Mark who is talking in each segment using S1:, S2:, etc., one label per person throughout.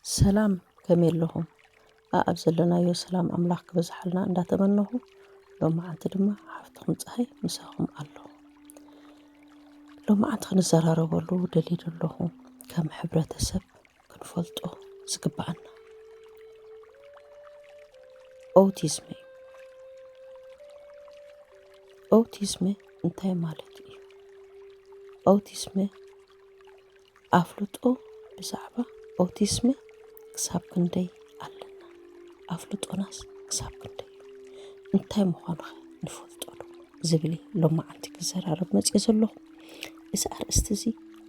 S1: ሰላም ከመየለኹም ኣብ ዘለናዮ ሰላም ኣምላኽ ክበዝሓልና እንዳተመነኹ ሎማዓንቲ ድማ ሓፍትኹም ፀሓይ ምሳኹም ኣለኹ። ሎማዓንቲ ክንዘራረበሉ ደልየ ዘለኹ ከም ሕብረተሰብ ክንፈልጦ ዝግባአና ኦቲዝም እዩ። ኦቲዝም እንታይ ማለት እዩ? ኦቲዝም ኣፍልጦ ብዛዕባ ኦቲዝም ክሳብ ክንደይ ኣለና? ኣፍልጦናስ ክሳብ ክንደይ እንታይ ምዃኑ ንፈልጦሉ ዝብል ሎማዓንቲ ክዘራረብ መፅእ ዘለኹ። እዚ ኣርእስቲ እዚ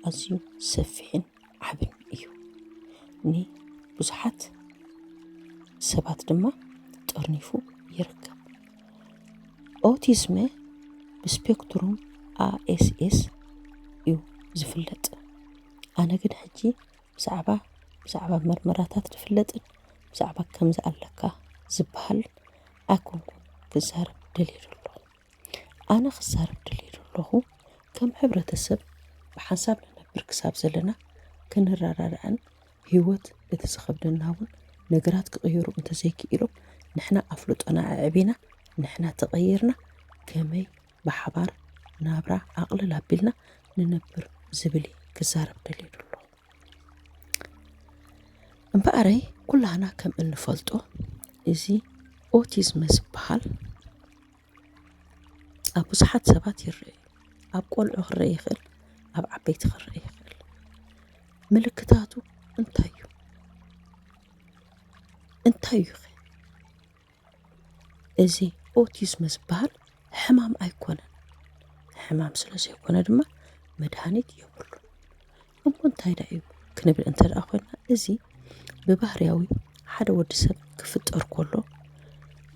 S1: ኣዝዩ ሰፊሕን ዓብን እዩ። ብዙሓት ሰባት ድማ ጠርኒፉ ይርከብ። ኦቲዝም ብስፔክትሩም ASS እዩ ዝፍለጥ። ኣነ ግን ሕጂ ብዛዕባ መርመራታት ዝፍለጥን ብዛዕባ ከምዚ ኣለካ ዝበሃል ኣይኮንኩን ክዛረብ ደልየ ዘለኹ። ኣነ ክዛረብ ደልየ ዘለኹ ከም ሕብረተሰብ ብሓንሳብ ንነብር ክሳብ ዘለና ክንረዳድእን ሂወት እቲ ዝኸብደና እውን ነገራት ክቕየሩ እንተዘይክኢሎም ንሕና ኣፍልጦና ኣዕቢና ንሕና ተቐይርና ከመይ ብሓባር ናብራ ኣቕልል ኣቢልና ንነብር ዝብል ክዛረብ ደልየ ዘለኹ። እምበኣረይ ኩላህና ከም እንፈልጦ እዚ ኦቲዝም ዝበሃል ኣብ ብዙሓት ሰባት ይርአ። ኣብ ቆልዑ ክረአ ይኽእል፣ ኣብ ዓበይቲ ክረአ ይኽእል። ምልክታቱ እንታይ እዩ? እዚ ኦቲዝም ዝበሃል ሕማም ኣይኮነን። ሕማም ስለ ዘይኮነ ድማ መድሃኒት የብሉን። እሞ እንታይ ዳ እዩ ክንብል እንተደኣ ኮይና እዚ ብባህርያዊ ሓደ ወዲ ሰብ ክፍጠር ከሎ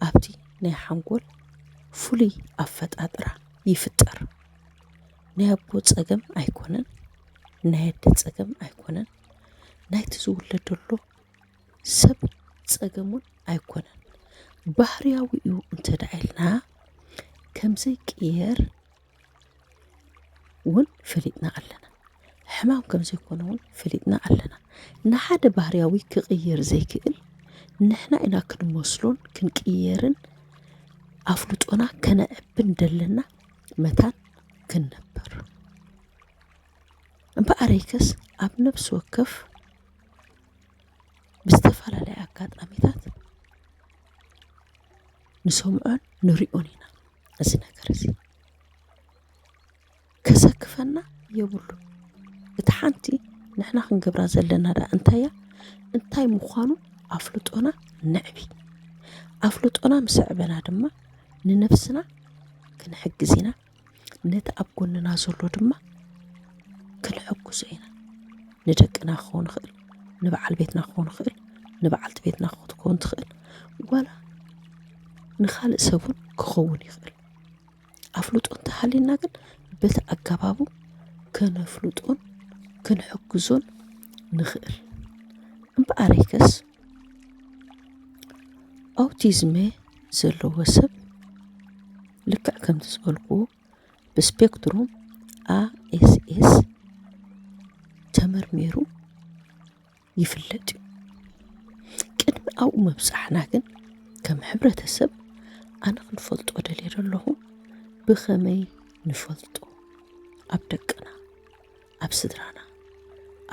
S1: ኣብቲ ናይ ሓንጎል ፍሉይ ኣፈጣጥራ ይፍጠር። ናይ ኣቦ ፀገም ኣይኮነን፣ ናይ ኣደ ፀገም ኣይኮነን፣ ናይቲ ዝውለድ ዘሎ ሰብ ፀገሙን ኣይኮነን። ባህርያዊ እዩ እንተደኣ ኢልና ከምዘይቅየር እውን ፈሊጥና ኣለና። ሕማም ከምዘይኮነ እውን ፈሊጥና ኣለና። ንሓደ ባህርያዊ ክቕየር ዘይክእል ንሕና ኢና ክንመስሎን ክንቅየርን ኣፍልጦና ከነዕብን ደለና መታን ክንነበር። እምበኣረይከስ ኣብ ነፍሲ ወከፍ ብዝተፈላለየ ኣጋጣሚታት ንሰምዖን ንሪኦን ኢና። እዚ ነገር እዚ ከሰክፈና የብሉን። እቲ ሓንቲ ንሕና ክንገብራ ዘለና ዳ እንታይ ምዃኑ ኣፍልጦና ነዕቢ። ኣፍልጦና ምስ ዕበና ድማ ንነፍስና ክንሕግዝ ኢና፣ ነቲ ኣብ ጎንና ዘሎ ድማ ክንሕግዞ ኢና። ንደቅና ክኸውን ይኽእል፣ ንበዓል ቤትና ክኸውን ይኽእል፣ ንበዓልቲ ቤትና ክትከውን ትኽእል፣ ዋላ ንኻልእ ሰብ እውን ክኸውን ይኽእል። ኣፍልጦ እንተሃልዩና ግን በቲ ኣገባቡ ከነፍልጦን ክንሕግዞን ንኽእል። እምበኣረይከስ ኦቲዝም ዘለዎ ሰብ ልክዕ ከምቲ ዝበልክዎ ብስፔክትሩም ASS ተመርሚሩ ይፍለጥ እዩ። ቅድሚ ኣብኡ ምብፃሕና ግን ከም ሕብረተሰብ ኣነ ክንፈልጦ ደልየ ዘለኹ ብኸመይ ንፈልጦ ኣብ ደቅና፣ ኣብ ስድራና፣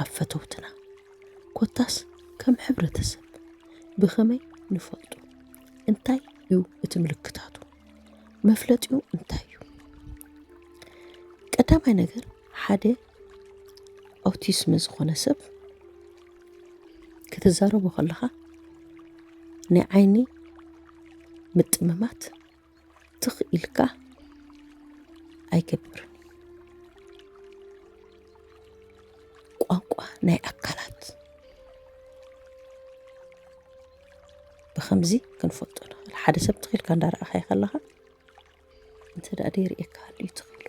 S1: ኣብ ፈተውትና ኮታስ ከም ሕብረተሰብ ብኸመይ ንፈልጦ? እንታይ እዩ እቲ ምልክታቱ? መፍለጢኡ እንታይ እዩ? ቀዳማይ ነገር ሓደ ኦቲዝም ዝኾነ ሰብ ክትዛረቦ ከለኻ ናይ ዓይኒ ምጥምማት ትኽ ኢልካ ኣይገብርን። ቋንቋ ናይ ኣካላት ብኸምዚ ክንፈልጦ ንኽእል። ሓደ ሰብ ትኽኢልካ እንዳረኣኻዮ ከለኻ እንተደኣ ደይርኤካ ሃልዩ ትኽእሉ።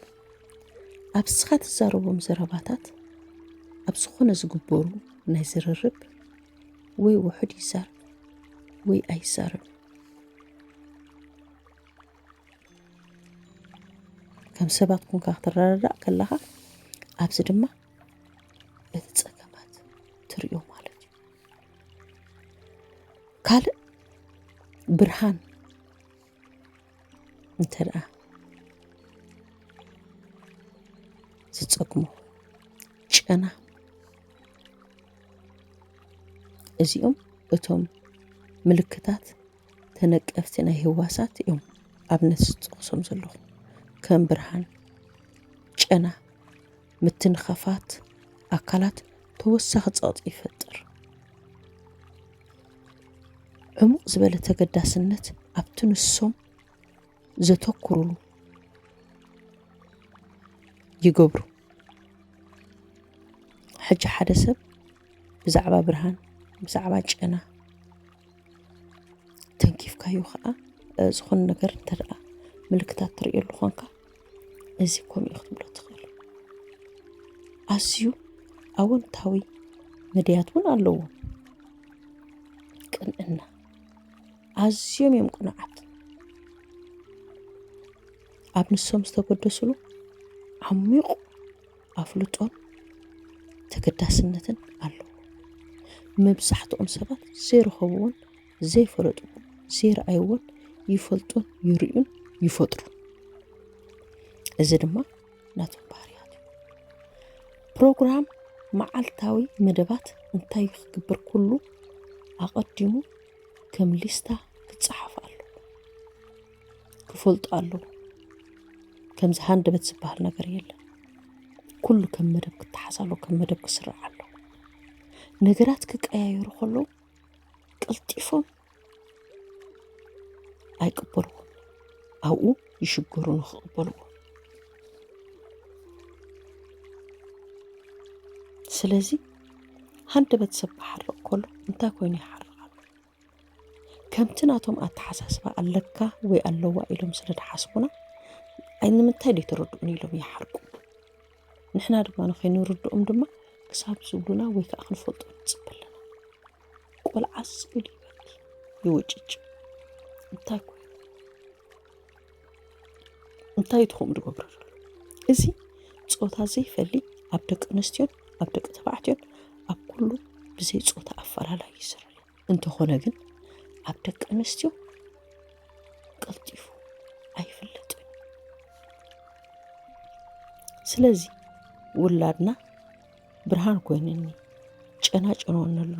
S1: ኣብ ስኻ ትዛረቦም ዘረባታት ኣብ ዝኾነ ዝግበሩ ናይ ዝርርብ ወይ ውሑድ ይዛረብ ወይ ኣይዛረብ። ከም ሰባት ኮንካ ክትረዳዳእ ከለኻ ኣብዚ ድማ እቲ ፀገማት ትሪኦ ማለት እዩ። ብርሃን እንተርአ ዝጸግሞ ጨና እዚኦም እቶም ምልክታት ተነቀፍቲ ናይ ህዋሳት እዮም ኣብነት ዝጠቕሶም ዘለኹ ከም ብርሃን ጨና ምትንኻፋት ኣካላት ተወሳኺ ጸቕጢ ይፈጥር ዕሙቕ ዝበለ ተገዳስነት ኣብቲ ንሶም ዘተኩሩሉ ይገብሩ ሕጂ ሓደ ሰብ ብዛዕባ ብርሃን ብዛዕባ ጨና ተንኪፍካዮ ከዓ ዝኾነ ነገር እንተደኣ ምልክታት ትርእየሉ ኾንካ እዚ ከምኡ ክትብሎ ትኽእል ኣዝዩ ኣወንታዊ መድያት እውን ኣለዎ ቅንዕና ኣዝዮም እዮም ቁኑዓት ኣብ ንሶም ዝተገደስሉ ዓሚቕ ኣፍልጦን ተገዳስነትን ኣለዎ መብዛሕትኦም ሰባት ዘይረኸብዎን ዘይፈለጥዎን ዘይረኣይዎን ይፈልጡን ይርእዩን ይፈጥሩ እዚ ድማ ናቶም ባህርያት እዩ ፕሮግራም መዓልታዊ መደባት እንታይ ክግበር ኩሉ ኣቐዲሙ ከም ሊስታ ክጽሓፍ ኣሎ ክፈልጡ ኣለዎ ከምዚ ሃንደበት ዝበሃል ነገር የለን ኩሉ ከም መደብ ክትሓዝ ኣሎ ከም መደብ ክስራሕ ኣሎ ነገራት ክቀያየሩ ከለዉ ቅልጢፎም ኣይቅበልዎም ኣብኡ ይሽገሩ ንኽቕበልዎ ስለዚ ሃንደበት ሰብ ክሓርቕ ከሎ እንታይ ኮይኑ ይሓርቕ ኣሎ ከምቲ ናቶም ኣተሓሳስባ ኣለካ ወይ ኣለዋ ኢሎም ስለ ድሓስቡና ንምንታይ ደይተረድኡን ኢሎም ይሓርቁ ንሕና ድማ ንኸይንርድኦም ድማ ክሳብ ዝብሉና ወይ ከዓ ክንፈልጦ ንፅበለና ቆልዓስ ብል ይበኪ ይውጭጭ እንታይ ኮይኑ እንታይ ትኹም ድገብሩ ዘሎ እዚ ጾታ ዘይፈሊ ኣብ ደቂ ኣንስትዮን ኣብ ደቂ ተባዕትዮን ኣብ ኩሉ ብዘይ ጾታ ኣፈላላይ ይስራሕ እንተኾነ ግን ኣብ ደቂ ኣንስትዮ ቀልጢፉ ኣይፍለጥን ስለዚ ውላድና ብርሃን ኮይነኒ ጨና ጨንወኒ ኣሎ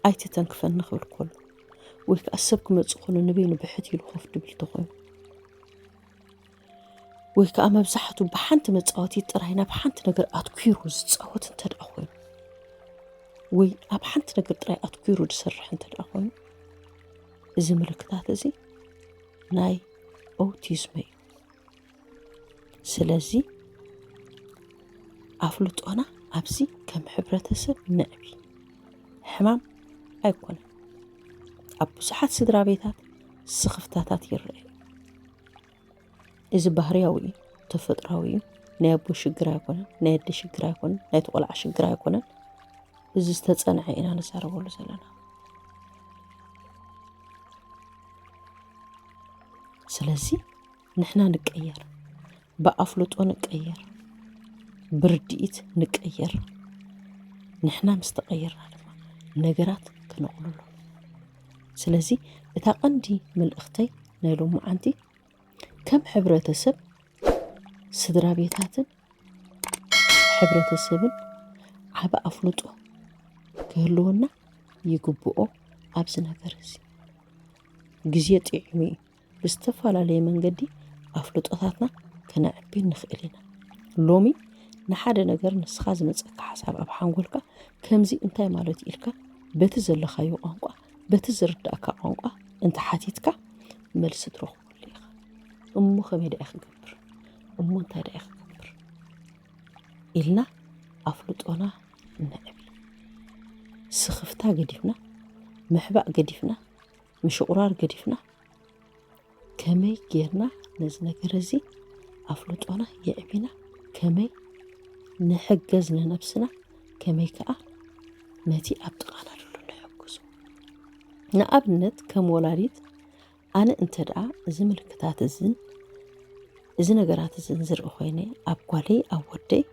S1: ኣይትተንክፈኒ ክብል ከሎ ወይ ከዓ ሰብ ክመፅእ ኮነ ንበይኑ ብሕት ኢሉ ኮፍ ድብል ተኾይኑ ወይ ከዓ መብዛሕትኡ ብሓንቲ መፃወቲ ጥራይ ናብ ሓንቲ ነገር ኣትኩሩ ዝፃወት እንተደኣ ኮይኑ ወይ ኣብ ሓንቲ ነገር ጥራይ ኣትኩሩ ዝሰርሕ እንተደኣ ኮይኑ እዚ ምልክታት እዚ ናይ ኦቲዝም እዩ ስለዚ ኣፍልጦና ኣብዚ ከም ሕብረተሰብ ንዕቢ ሕማም ኣይኮነን ኣብ ብዙሓት ስድራ ቤታት ስኽፍታታት ይርአ እዚ ባህርያዊ እዩ ተፈጥራዊ እዩ ናይ ኣቦ ሽግር ኣይኮነን ናይ ኣደ ሽግር ኣይኮነን ናይ ተቆልዓ ሽግር ኣይኮነን እዚ ዝተጸንዐ ኢና ንዛረበሉ ዘለና ስለዚ ንሕና ንቀየር ብኣፍልጦ ንቀየር ብርድኢት ንቀየር ንሕና ምስ ተቐየርና ድማ ነገራት ክነቕልሉ ስለዚ እታ ቀንዲ መልእኽተይ ናይ ሎሚ መዓንቲ ከም ሕብረተሰብ ስድራ ቤታትን ሕብረተሰብን ዓበ ኣፍልጦ ክህልወና ይግብኦ ኣብዚ ነገር እዚ ግዜ ጥዕሚ ብዝተፈላለየ መንገዲ ኣፍልጦታትና ከነዕቢ ንኽእል ኢና ሎሚ ንሓደ ነገር ንስኻ ዝመፀካ ሓሳብ ኣብ ሓንጎልካ ከምዚ እንታይ ማለት ኢልካ በቲ ዘለኻዮ ቋንቋ በቲ ዝርዳእካ ቋንቋ እንተ ሓቲትካ መልሲ ትረኽበሉ ኢኻ እሞ ከመይ ዳኣ ክገብር እሞ እንታይ ዳኣ ክገብር ኢልና ኣፍልጦና ንዕቢ ስኽፍታ ገዲፍና ምሕባእ ገዲፍና ምሽቁራር ገዲፍና ከመይ ጌርና ነዚ ነገር እዚ ኣፍልጦና የዕቢና ከመይ ንሕገዝ ንነብስና ከመይ ከዓ ነቲ ኣብ ጥቓና ዘሎ ንሕግዙ ንኣብነት ከም ወላዲት ኣነ እንተ ደኣ እዚ ምልክታት እዚ ነገራት እዝን ዝርኢ ኮይነ ኣብ ጓለይ ኣብ ወደይ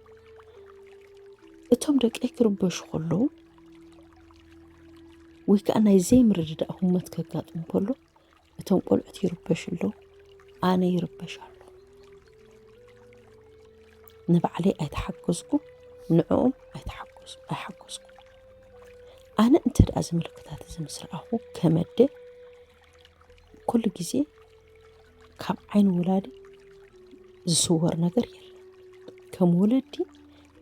S1: እቶም ደቀይ ክርበሹ ከለዉ ወይ ከዓ ናይ ዘይምርድዳእ ህመት ከጋጥም ከሎ እቶም ቆልዑት ይርበሹ ኣለዉ ኣነ ይርበሽ ኣሎ ንባዕለይ ኣይተሓገዝኩ ንዕኦም ኣይሓገዝኩ ኣነ እንተ ደኣ ዝምልክታት እዚ ምስ ረኣኹ ከመደ ኩሉ ግዜ ካብ ዓይኒ ውላዲ ዝስወር ነገር የለን ከም ወለዲ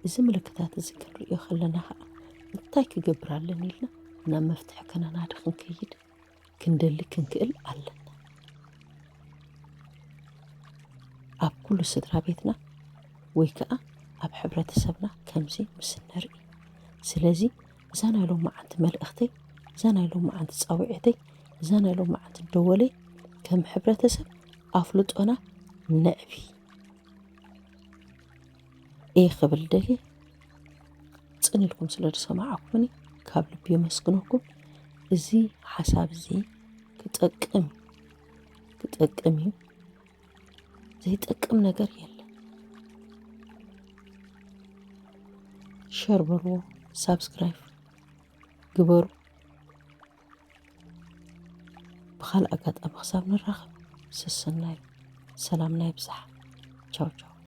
S1: እዚ ምልክታት እዚ ክንሪኦ ከለና ከዓ እንታይ ክገብር ኣለኒ ኢልና ናብ መፍትሒ ከነናዲ ክንከይድ ክንደሊ ክንክእል ኣለና ኣብ ኩሉ ስድራ ቤትና ወይ ከዓ ኣብ ሕብረተሰብና ከምዚ ምስ ነርኢ ስለዚ እዛ ናይ ሎማዓንቲ መልእኽተይ እዛ ናይ ሎማዓንቲ ፃውዒተይ እዛ ናይ ሎማዓንቲ ደወለይ ከም ሕብረተሰብ ኣፍልጦና ነዕቢ እየ ክብል ደልየ ፅን ኢልኩም ስለ ዝሰማዓኩምኒ ካብ ልቢ የመስግነኩም እዚ ሓሳብ እዚ ክጠቅም እዩ ዘይጠቅም ነገር የለን ሸር በልዎ ሳብስክራይብ ግበሩ ብኻልእ ኣጋጣሚ ክሳብ ንራኸብ ስስናይ ሰላምና ይብዛሕ ቻው ቻው